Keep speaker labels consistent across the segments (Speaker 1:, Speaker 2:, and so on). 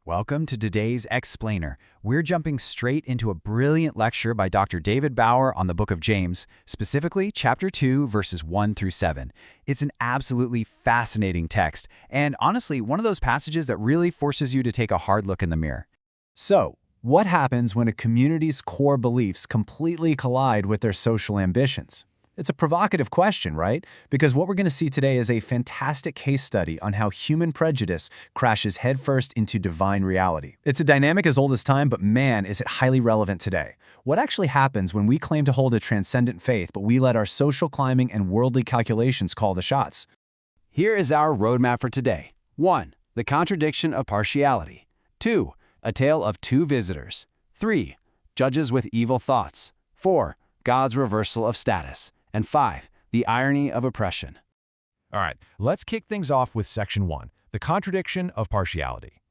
Speaker 1: Welcome to today's Explainer. We're jumping straight into a brilliant lecture by Dr. David Bauer on the book of James, specifically chapter 2, verses 1 through 7. It's an absolutely fascinating text, and honestly, one of those passages that really forces you to take a hard look in the mirror. So, what happens when a community's core beliefs completely collide with their social ambitions? It's a provocative question, right? Because what we're going to see today is a fantastic case study on how human prejudice crashes headfirst into divine reality. It's a dynamic as old as time, but man, is it highly relevant today. What actually happens when we claim to hold a transcendent faith, but we let our social climbing and worldly calculations call the shots?
Speaker 2: Here is our roadmap for today. 1. The contradiction of partiality. 2. A tale of two visitors. 3. Judges with evil thoughts. 4. God's reversal of status. And 5. The irony of oppression.
Speaker 3: All right, let's kick things off with section 1, the contradiction of partiality.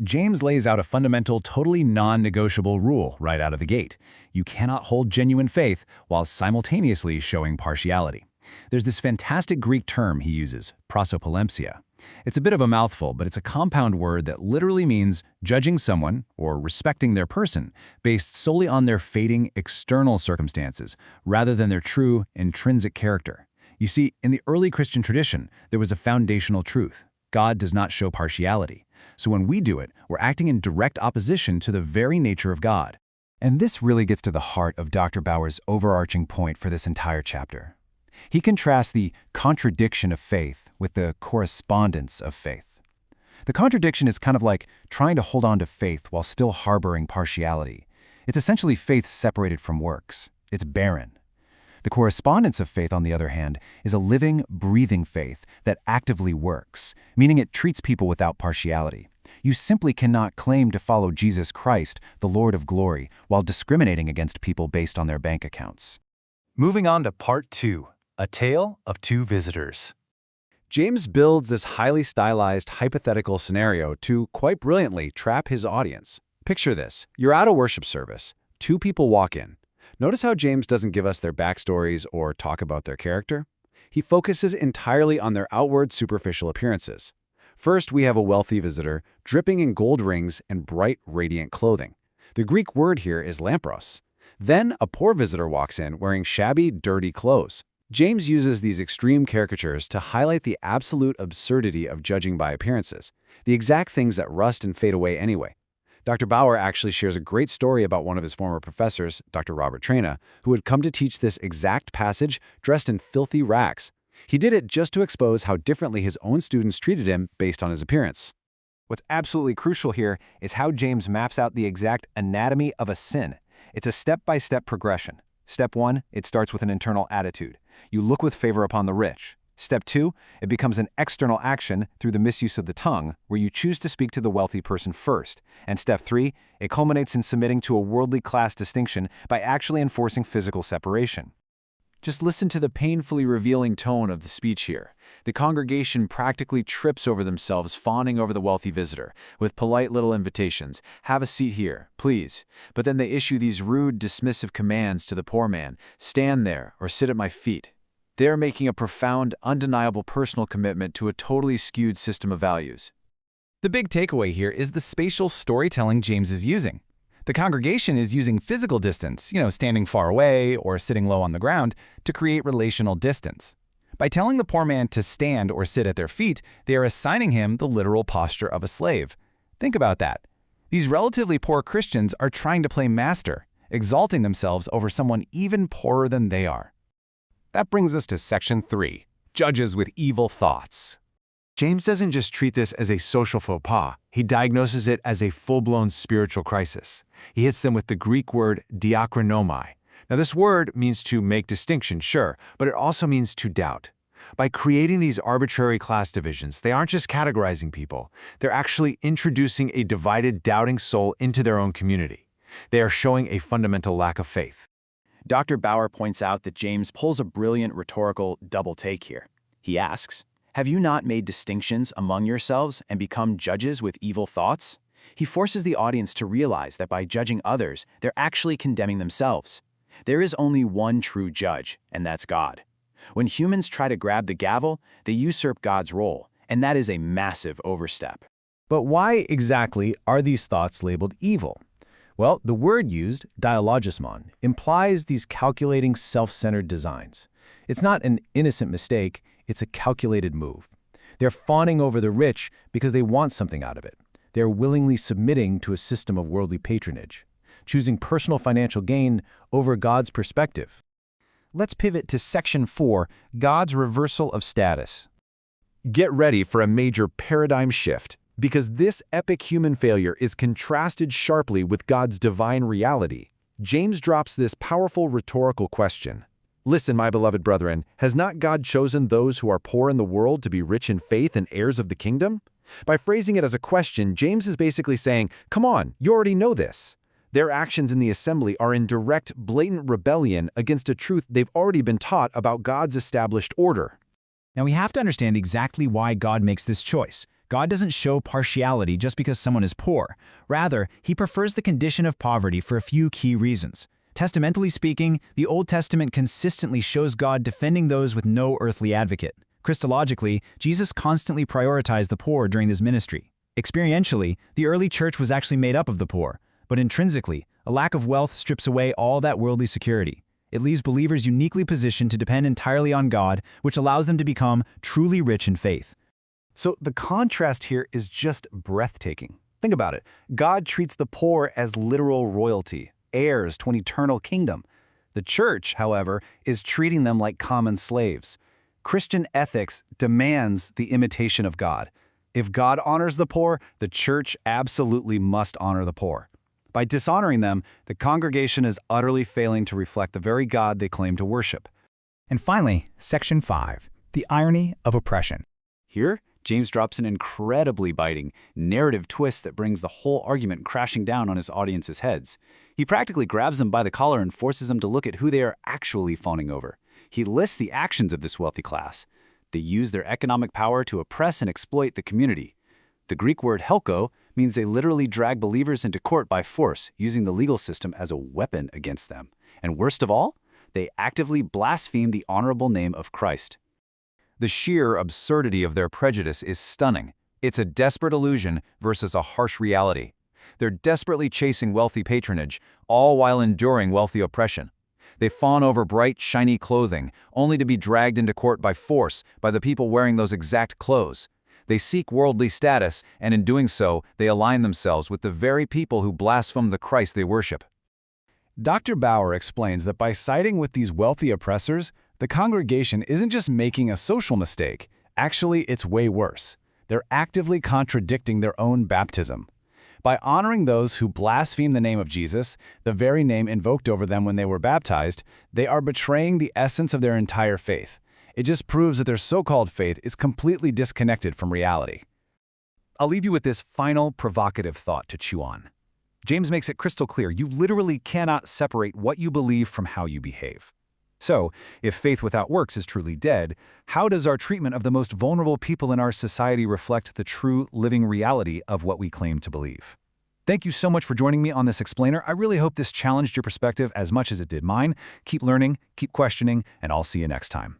Speaker 1: James lays out a fundamental, totally non-negotiable rule right out of the gate. You cannot hold genuine faith while simultaneously showing partiality. There's this fantastic Greek term he uses, prosopolempsia. It's a bit of a mouthful, but it's a compound word that literally means judging someone or respecting their person based solely on their fading external circumstances rather than their true intrinsic character. You see, in the early Christian tradition, there was a foundational truth. God does not show partiality. So when we do it, we're acting in direct opposition to the very nature of God. And this really gets to the heart of Dr. Bauer's overarching point for this entire chapter. He contrasts the contradiction of faith with the correspondence of faith. The contradiction is kind of like trying to hold on to faith while still harboring partiality. It's essentially faith separated from works. It's barren. The correspondence of faith, on the other hand, is a living, breathing faith that actively works, meaning it treats people without partiality. You simply cannot claim to follow Jesus Christ, the Lord of glory, while discriminating against people based on their bank accounts.
Speaker 3: Moving on to part 2. A tale of two visitors.
Speaker 1: James builds this highly stylized hypothetical scenario to quite brilliantly trap his audience. Picture this. You're at a worship service. Two people walk in. Notice how James doesn't give us their backstories or talk about their character. He focuses entirely on their outward superficial appearances. First, we have a wealthy visitor, dripping in gold rings and bright, radiant clothing. The Greek word here is lampros. Then, a poor visitor walks in wearing shabby, dirty clothes. James uses these extreme caricatures to highlight the absolute absurdity of judging by appearances, the exact things that rust and fade away anyway. Dr. Bauer actually shares a great story about one of his former professors, Dr. Robert Traina, who had come to teach this exact passage dressed in filthy rags. He did it just to expose how differently his own students treated him based on his appearance.
Speaker 3: What's absolutely crucial here is how James maps out the exact anatomy of a sin. It's a step-by-step progression. Step 1, it starts with an internal attitude. You look with favor upon the rich. Step 2, it becomes an external action through the misuse of the tongue, where you choose to speak to the wealthy person first. And step 3, it culminates in submitting to a worldly class distinction by actually enforcing physical separation.
Speaker 1: Just listen to the painfully revealing tone of the speech here. The congregation practically trips over themselves fawning over the wealthy visitor, with polite little invitations, "Have a seat here, please." But then they issue these rude, dismissive commands to the poor man, "Stand there or sit at my feet." They're making a profound, undeniable personal commitment to a totally skewed system of values.
Speaker 4: The big takeaway here is the spatial storytelling James is using. The congregation is using physical distance, standing far away or sitting low on the ground, to create relational distance. By telling the poor man to stand or sit at their feet, they are assigning him the literal posture of a slave. Think about that. These relatively poor Christians are trying to play master, exalting themselves over someone even poorer than they are.
Speaker 3: That brings us to section 3, judges with evil thoughts.
Speaker 5: James doesn't just treat this as a social faux pas, he diagnoses it as a full-blown spiritual crisis. He hits them with the Greek word diachronomai. Now this word means to make distinction, sure, but it also means to doubt. By creating these arbitrary class divisions, they aren't just categorizing people, they're actually introducing a divided, doubting soul into their own community. They are showing a fundamental lack of faith.
Speaker 1: Dr. Bauer points out that James pulls a brilliant rhetorical double take here. He asks, "Have you not made distinctions among yourselves and become judges with evil thoughts?" He forces the audience to realize that by judging others, they're actually condemning themselves. There is only one true judge, and that's God. When humans try to grab the gavel, they usurp God's role, and that is a massive overstep. But why exactly are these thoughts labeled evil? Well, the word used, dialogismon, implies these calculating, self-centered designs. It's not an innocent mistake, it's a calculated move. They're fawning over the rich because they want something out of it. They're willingly submitting to a system of worldly patronage, choosing personal financial gain over God's perspective.
Speaker 3: Let's pivot to Section 4, God's reversal of status.
Speaker 5: Get ready for a major paradigm shift, because this epic human failure is contrasted sharply with God's divine reality. James drops this powerful rhetorical question. Listen, my beloved brethren, has not God chosen those who are poor in the world to be rich in faith and heirs of the kingdom? By phrasing it as a question, James is basically saying, come on, you already know this. Their actions in the assembly are in direct, blatant rebellion against a truth they've already been taught about God's established order.
Speaker 1: Now we have to understand exactly why God makes this choice. God doesn't show partiality just because someone is poor. Rather, he prefers the condition of poverty for a few key reasons. Testamentally speaking, the Old Testament consistently shows God defending those with no earthly advocate. Christologically, Jesus constantly prioritized the poor during his ministry. Experientially, the early church was actually made up of the poor. But intrinsically, a lack of wealth strips away all that worldly security. It leaves believers uniquely positioned to depend entirely on God, which allows them to become truly rich in faith.
Speaker 3: So the contrast here is just breathtaking. Think about it. God treats the poor as literal royalty, heirs to an eternal kingdom. The church, however, is treating them like common slaves. Christian ethics demands the imitation of God. If God honors the poor, the church absolutely must honor the poor. By dishonoring them, the congregation is utterly failing to reflect the very God they claim to worship.
Speaker 1: And finally, Section 5, the irony of oppression.
Speaker 3: Here, James drops an incredibly biting, narrative twist that brings the whole argument crashing down on his audience's heads. He practically grabs them by the collar and forces them to look at who they are actually fawning over. He lists the actions of this wealthy class. They use their economic power to oppress and exploit the community. The Greek word helko means they literally drag believers into court by force, using the legal system as a weapon against them. And worst of all, they actively blaspheme the honorable name of Christ.
Speaker 1: The sheer absurdity of their prejudice is stunning. It's a desperate illusion versus a harsh reality. They're desperately chasing wealthy patronage, all while enduring wealthy oppression. They fawn over bright, shiny clothing, only to be dragged into court by force by the people wearing those exact clothes. They seek worldly status, and in doing so, they align themselves with the very people who blaspheme the Christ they worship. Dr. Bauer explains that by siding with these wealthy oppressors, the congregation isn't just making a social mistake. Actually, it's way worse. They're actively contradicting their own baptism. By honoring those who blaspheme the name of Jesus, the very name invoked over them when they were baptized, they are betraying the essence of their entire faith. It just proves that their so-called faith is completely disconnected from reality. I'll leave you with this final provocative thought to chew on. James makes it crystal clear you literally cannot separate what you believe from how you behave. So, if faith without works is truly dead, how does our treatment of the most vulnerable people in our society reflect the true living reality of what we claim to believe? Thank you so much for joining me on this explainer. I really hope this challenged your perspective as much as it did mine. Keep learning, keep questioning, and I'll see you next time.